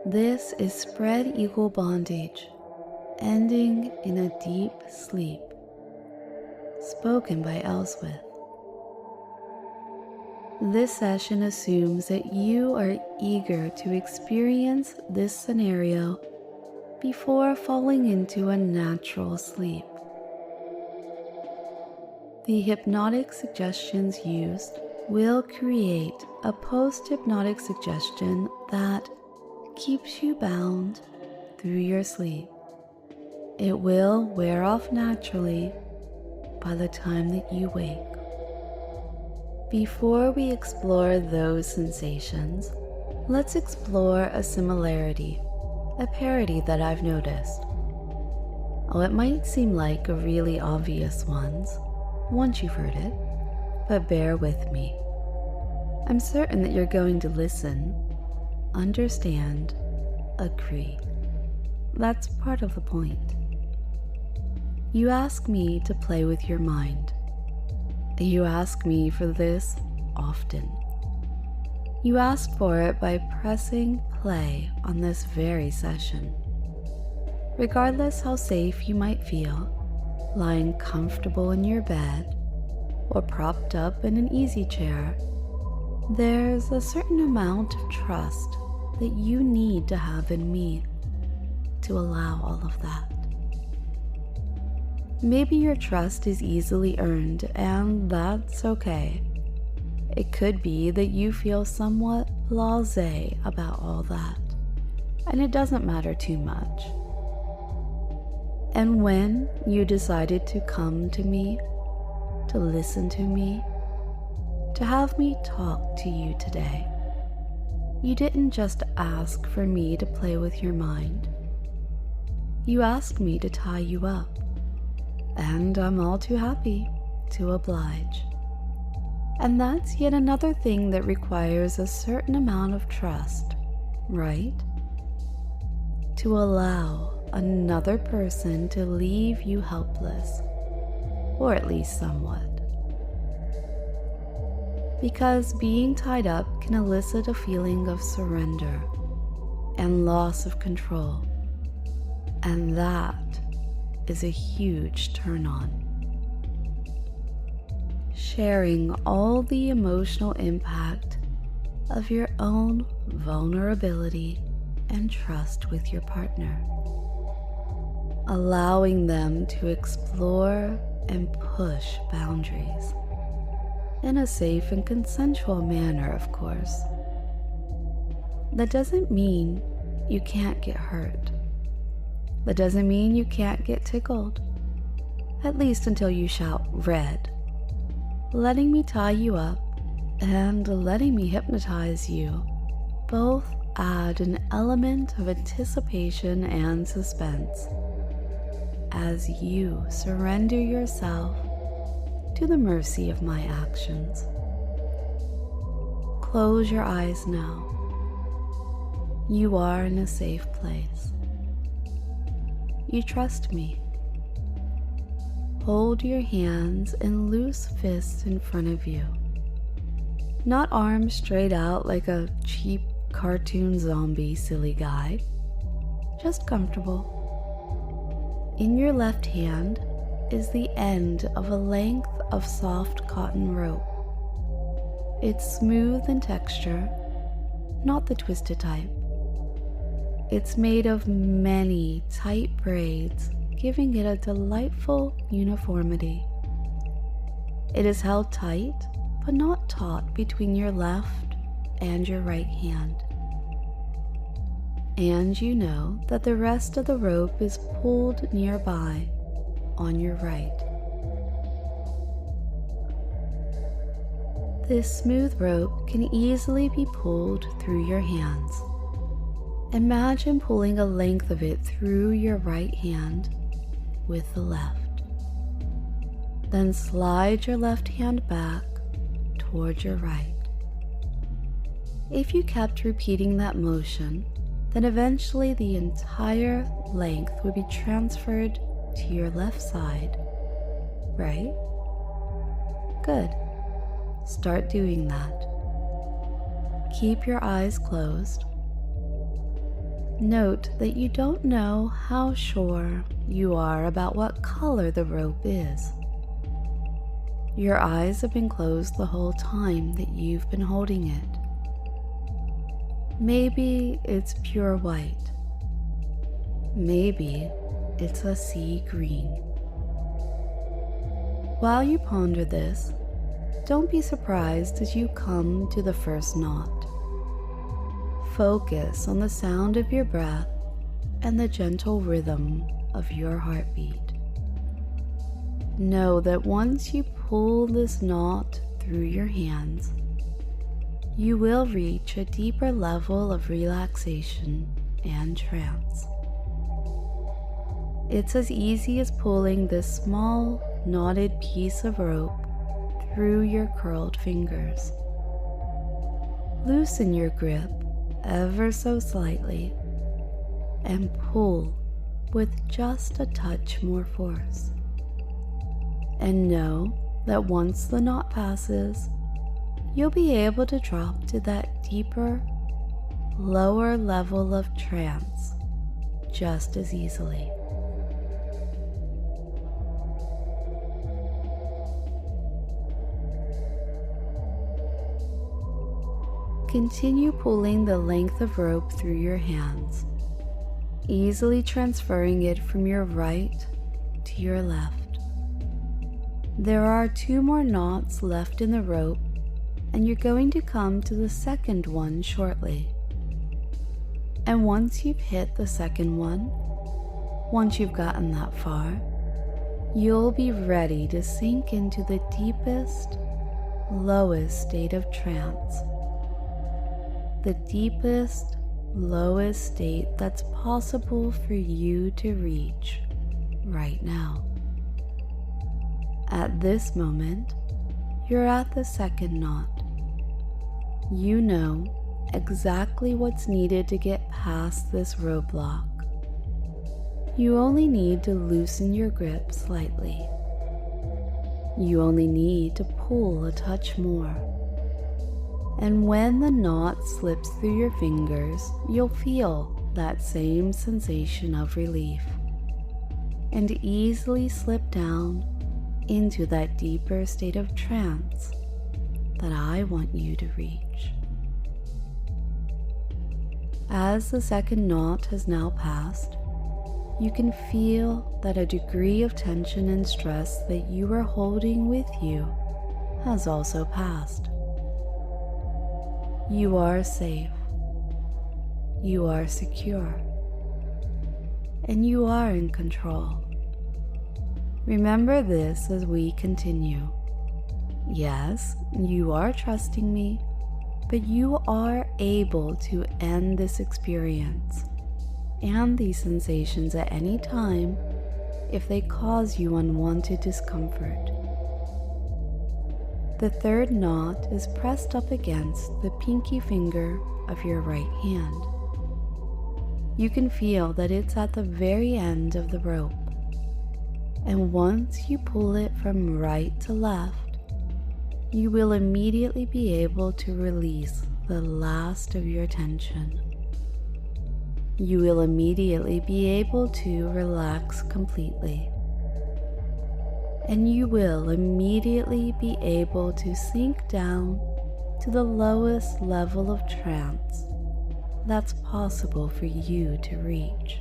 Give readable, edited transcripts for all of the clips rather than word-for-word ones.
This is Spread Eagle Bondage, ending in a deep sleep, spoken by Elswith. This session assumes that you are eager to experience this scenario before falling into a natural sleep. The hypnotic suggestions used will create a post-hypnotic suggestion that keeps you bound through your sleep. It will wear off naturally by the time that you wake. Before we explore those sensations, let's explore a similarity, a parity that I've noticed. Oh, it might seem like a really obvious one once you've heard it, but bear with me. I'm certain that you're going to listen, understand, agree. That's part of the point. You ask me to play with your mind. You ask me for this often. You ask for it by pressing play on this very session. Regardless how safe you might feel, lying comfortable in your bed or propped up in an easy chair, there's a certain amount of trust that you need to have in me to allow all of that. Maybe your trust is easily earned, and that's okay. It could be that you feel somewhat blasé about all that, and it doesn't matter too much. And when you decided to come to me, to listen to me, to have me talk to you today, you didn't just ask for me to play with your mind. You asked me to tie you up, and I'm all too happy to oblige. And that's yet another thing that requires a certain amount of trust, right? To allow another person to leave you helpless, or at least somewhat. Because being tied up can elicit a feeling of surrender and loss of control, and that is a huge turn on. Sharing all the emotional impact of your own vulnerability and trust with your partner. Allowing them to explore and push boundaries in a safe and consensual manner, of course. That doesn't mean you can't get hurt. That doesn't mean you can't get tickled, at least until you shout red. Letting me tie you up and letting me hypnotize you both add an element of anticipation and suspense as you surrender yourself to the mercy of my actions. Close your eyes now. You are in a safe place. You trust me. Hold your hands in loose fists in front of you. Not arms straight out like a cheap cartoon zombie silly guy. Just comfortable. In your left hand is the end of a length of soft cotton rope. It's smooth in texture, not the twisted type. It's made of many tight braids, giving it a delightful uniformity. It is held tight, but not taut between your left and your right hand. And you know that the rest of the rope is pulled nearby on your right. This smooth rope can easily be pulled through your hands. Imagine pulling a length of it through your right hand with the left. Then slide your left hand back toward your right. If you kept repeating that motion, then eventually the entire length would be transferred to your left side, right? Good. Start doing that. Keep your eyes closed. Note that you don't know how sure you are about what color the rope is. Your eyes have been closed the whole time that you've been holding it. Maybe it's pure white. Maybe it's a sea green. While you ponder this, don't be surprised as you come to the first knot. Focus on the sound of your breath and the gentle rhythm of your heartbeat. Know that once you pull this knot through your hands, you will reach a deeper level of relaxation and trance. It's as easy as pulling this small, knotted piece of rope through your curled fingers. Loosen your grip ever so slightly and pull with just a touch more force. And know that once the knot passes, you'll be able to drop to that deeper, lower level of trance just as easily. Continue pulling the length of rope through your hands, easily transferring it from your right to your left. There are 2 more knots left in the rope, and you're going to come to the second one shortly. And once you've hit the second one, once you've gotten that far, you'll be ready to sink into the deepest, lowest state of trance. The deepest, lowest state that's possible for you to reach right now. At this moment, you're at the second knot. You know exactly what's needed to get past this roadblock. You only need to loosen your grip slightly. You only need to pull a touch more. And when the knot slips through your fingers, you'll feel that same sensation of relief and easily slip down into that deeper state of trance that I want you to reach. As the second knot has now passed, you can feel that a degree of tension and stress that you were holding with you has also passed. You are safe, you are secure, and you are in control. Remember this as we continue. Yes, you are trusting me, but you are able to end this experience and these sensations at any time if they cause you unwanted discomfort. The third knot is pressed up against the pinky finger of your right hand. You can feel that it's at the very end of the rope, and once you pull it from right to left, you will immediately be able to release the last of your tension. You will immediately be able to relax completely. And you will immediately be able to sink down to the lowest level of trance that's possible for you to reach.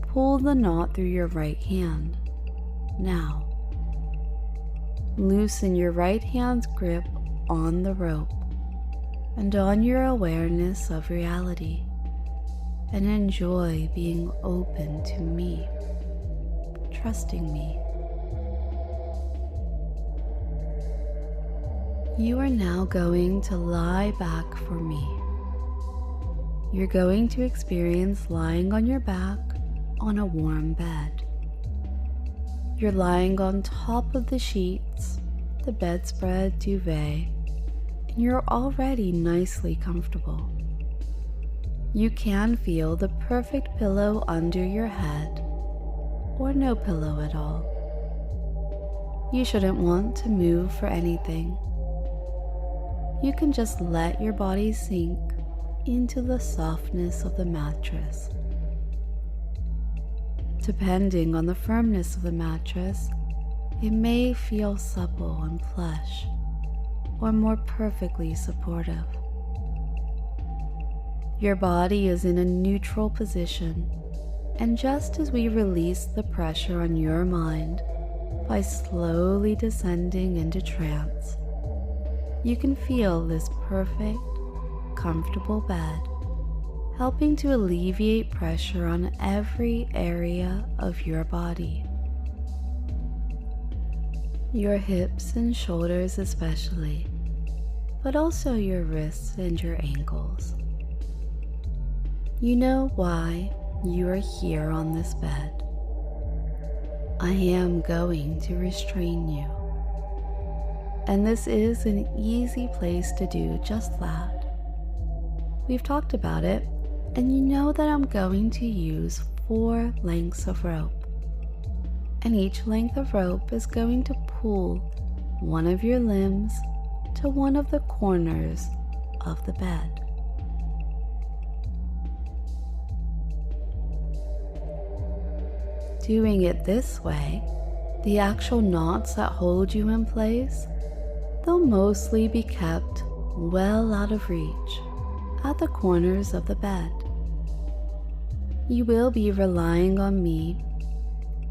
Pull the knot through your right hand. Now, loosen your right hand's grip on the rope and on your awareness of reality, and enjoy being open to me, trusting me. You are now going to lie back for me. You're going to experience lying on your back on a warm bed. You're lying on top of the sheets, the bedspread, duvet, and you're already nicely comfortable. You can feel the perfect pillow under your head, or no pillow at all. You shouldn't want to move for anything. You can just let your body sink into the softness of the mattress. Depending on the firmness of the mattress, it may feel supple and plush, or more perfectly supportive. Your body is in a neutral position, and just as we release the pressure on your mind by slowly descending into trance, you can feel this perfect, comfortable bed helping to alleviate pressure on every area of your body. Your hips and shoulders especially, but also your wrists and your ankles. You know why you are here on this bed. I am going to restrain you. And this is an easy place to do just that. We've talked about it, and you know that I'm going to use 4 lengths of rope. And each length of rope is going to pull one of your limbs to one of the corners of the bed. Doing it this way, the actual knots that hold you in place, they'll mostly be kept well out of reach at the corners of the bed. You will be relying on me,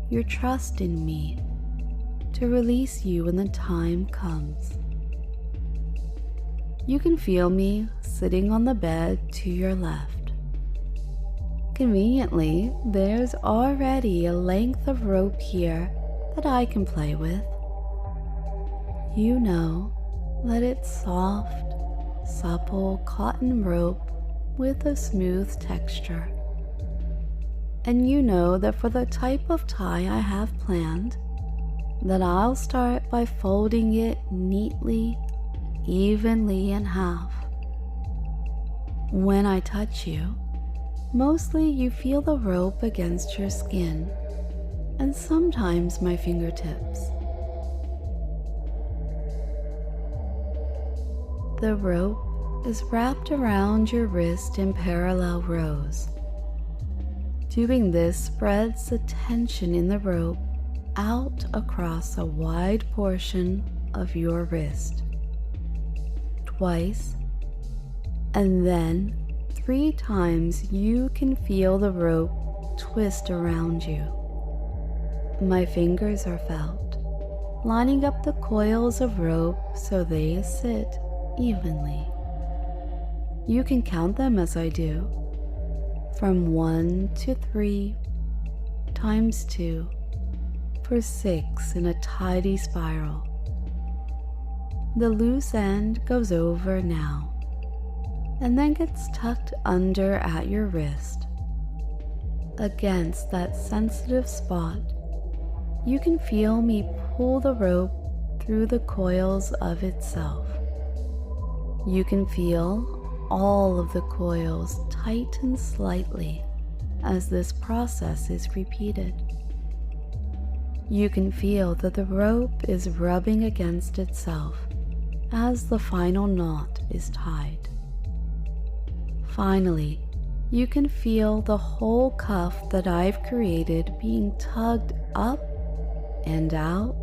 your trust in me, to release you when the time comes. You can feel me sitting on the bed to your left. Conveniently, there's already a length of rope here that I can play with. You know that it's soft, supple cotton rope with a smooth texture. And you know that for the type of tie I have planned, that I'll start by folding it neatly, evenly in half. When I touch you, mostly you feel the rope against your skin, and sometimes my fingertips. The rope is wrapped around your wrist in parallel rows. Doing this spreads the tension in the rope out across a wide portion of your wrist. Twice, and then 3 times you can feel the rope twist around you. My fingers are felt, lining up the coils of rope so they sit evenly. You can count them as I do, from 1 to 3 times 2 for 6 in a tidy spiral. The loose end goes over now, and then gets tucked under at your wrist. Against that sensitive spot, you can feel me pull the rope through the coils of itself. You can feel all of the coils tighten slightly as this process is repeated. You can feel that the rope is rubbing against itself as the final knot is tied. Finally, you can feel the whole cuff that I've created being tugged up and out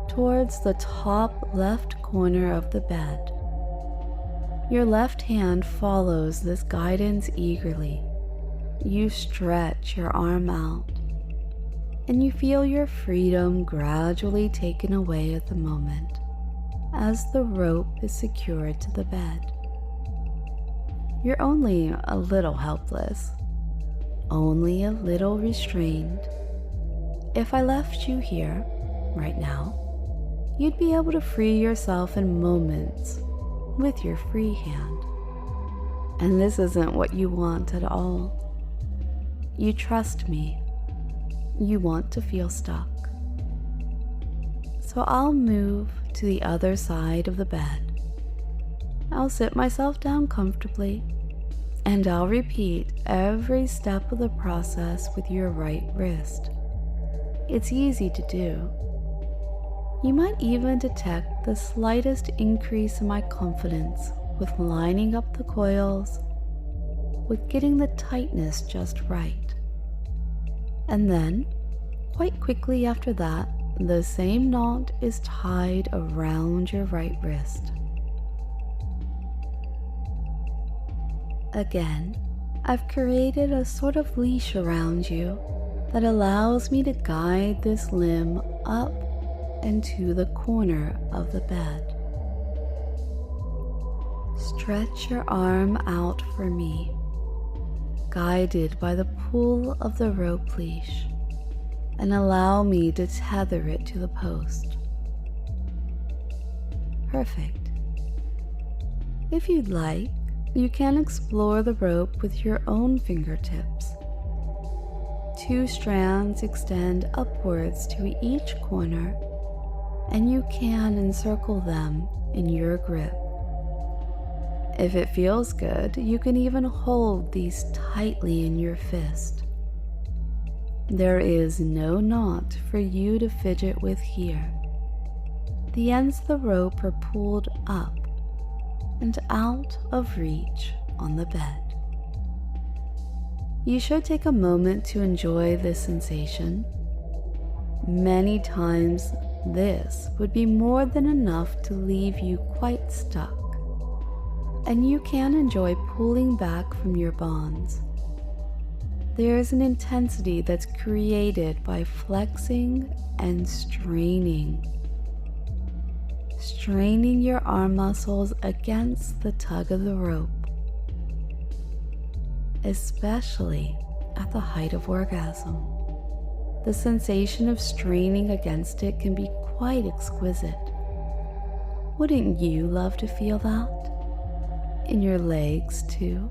towards the top left corner of the bed. Your left hand follows this guidance eagerly. You stretch your arm out, and you feel your freedom gradually taken away at the moment as the rope is secured to the bed. You're only a little helpless, only a little restrained. If I left you here, right now, you'd be able to free yourself in moments with your free hand. And this isn't what you want at all. You trust me. You want to feel stuck. So I'll move to the other side of the bed. I'll sit myself down comfortably, and I'll repeat every step of the process with your right wrist. It's easy to do. You might even detect the slightest increase in my confidence with lining up the coils with getting the tightness just right. And then, quite quickly after that, the same knot is tied around your right wrist. Again, I've created a sort of leash around you that allows me to guide this limb up and to the corner of the bed. Stretch your arm out for me, guided by the pull of the rope leash, and allow me to tether it to the post. Perfect. If you'd like, you can explore the rope with your own fingertips. 2 strands extend upwards to each corner, and you can encircle them in your grip. If it feels good, you can even hold these tightly in your fist. There is no knot for you to fidget with here. The ends of the rope are pulled up and out of reach on the bed. You should take a moment to enjoy this sensation. Many times, this would be more than enough to leave you quite stuck, and you can enjoy pulling back from your bonds. There is an intensity that's created by flexing and straining your arm muscles against the tug of the rope, especially at the height of orgasm. The sensation of straining against it can be quite exquisite. Wouldn't you love to feel that? In your legs too?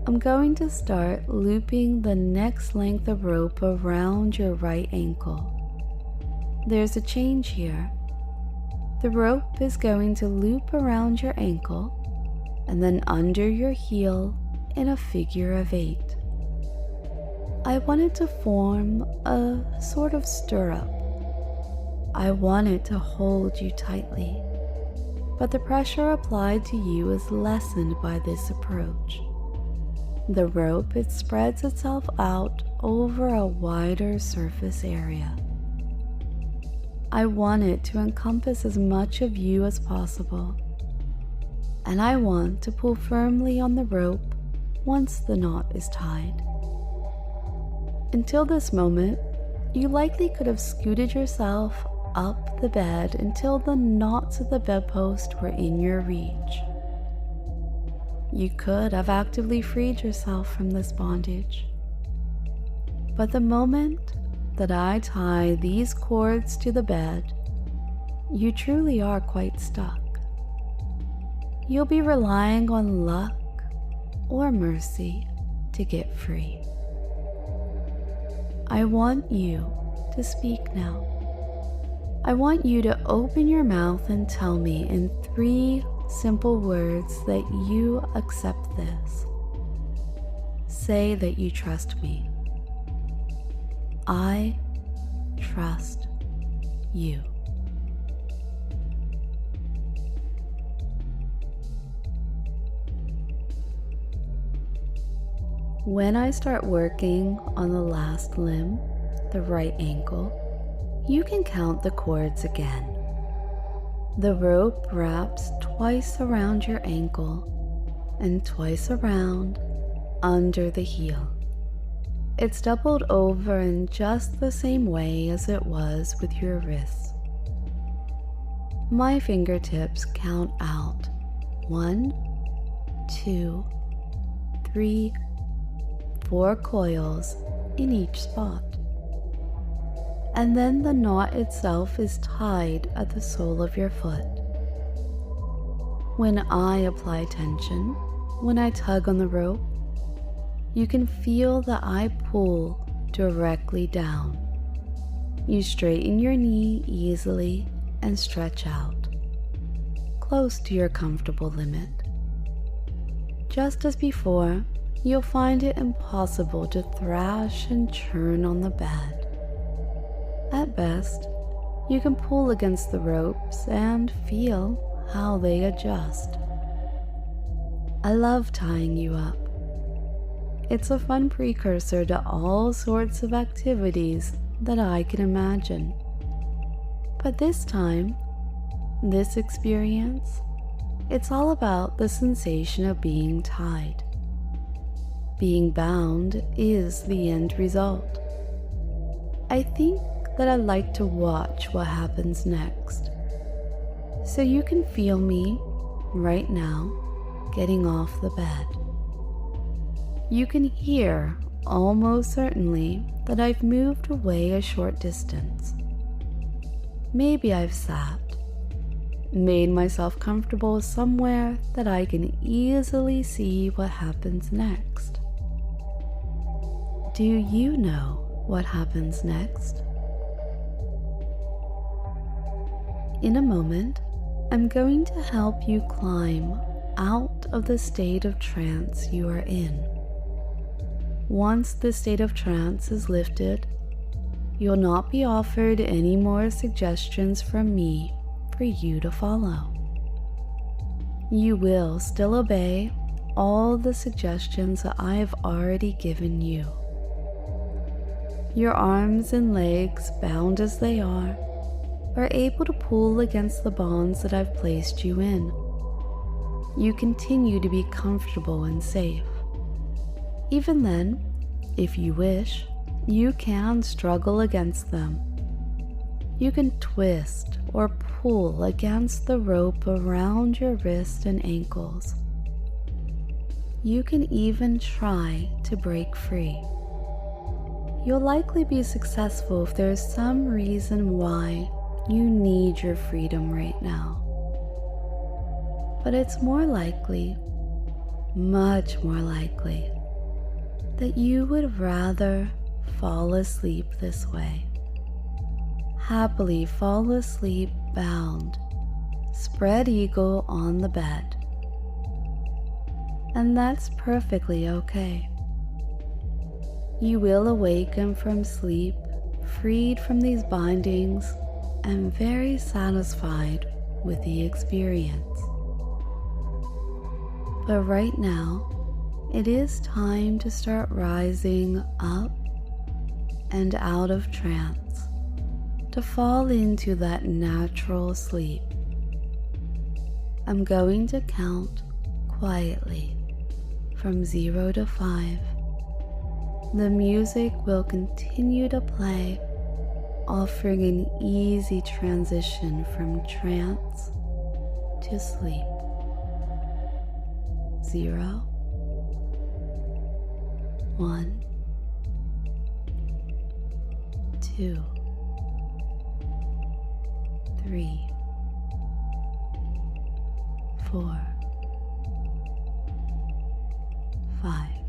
I'm going to start looping the next length of rope around your right ankle. There's a change here. The rope is going to loop around your ankle and then under your heel in a figure of 8. I want it to form a sort of stirrup. I want it to hold you tightly, but the pressure applied to you is lessened by this approach. The rope, it spreads itself out over a wider surface area. I want it to encompass as much of you as possible, and I want to pull firmly on the rope once the knot is tied. Until this moment, you likely could have scooted yourself up the bed until the knots of the bedpost were in your reach. You could have actively freed yourself from this bondage. But the moment that I tie these cords to the bed, you truly are quite stuck. You'll be relying on luck or mercy to get free. I want you to speak now. I want you to open your mouth and tell me in 3 simple words that you accept this. Say that you trust me. I trust you. When I start working on the last limb, the right ankle, you can count the cords again. The rope wraps twice around your ankle and twice around under the heel. It's doubled over in just the same way as it was with your wrists. My fingertips count out 1, 2, 3, 4 coils in each spot. And then the knot itself is tied at the sole of your foot. When I apply tension, when I tug on the rope, you can feel that I pull directly down. You straighten your knee easily and stretch out, close to your comfortable limit. Just as before, you'll find it impossible to thrash and churn on the bed. At best, you can pull against the ropes and feel how they adjust. I love tying you up. It's a fun precursor to all sorts of activities that I can imagine. But this time, this experience, it's all about the sensation of being tied. Being bound is the end result. I think that I'd like to watch what happens next. So you can feel me, right now, getting off the bed. You can hear, almost certainly, that I've moved away a short distance. Maybe I've sat, made myself comfortable somewhere that I can easily see what happens next. Do you know what happens next? In a moment, I'm going to help you climb out of the state of trance you are in. Once the state of trance is lifted, you'll not be offered any more suggestions from me for you to follow. You will still obey all the suggestions that I have already given you. Your arms and legs, bound as they are able to pull against the bonds that I've placed you in. You continue to be comfortable and safe. Even then, if you wish, you can struggle against them. You can twist or pull against the rope around your wrists and ankles. You can even try to break free. You'll likely be successful if there's some reason why you need your freedom right now. But it's more likely, much more likely, that you would rather fall asleep this way. Happily fall asleep bound, spread eagle on the bed. And that's perfectly okay. You will awaken from sleep, freed from these bindings, and very satisfied with the experience. But right now, it is time to start rising up and out of trance, to fall into that natural sleep. I'm going to count quietly from 0 to 5. The music will continue to play, offering an easy transition from trance to sleep. 0, 1, 2, 3, 4, 5.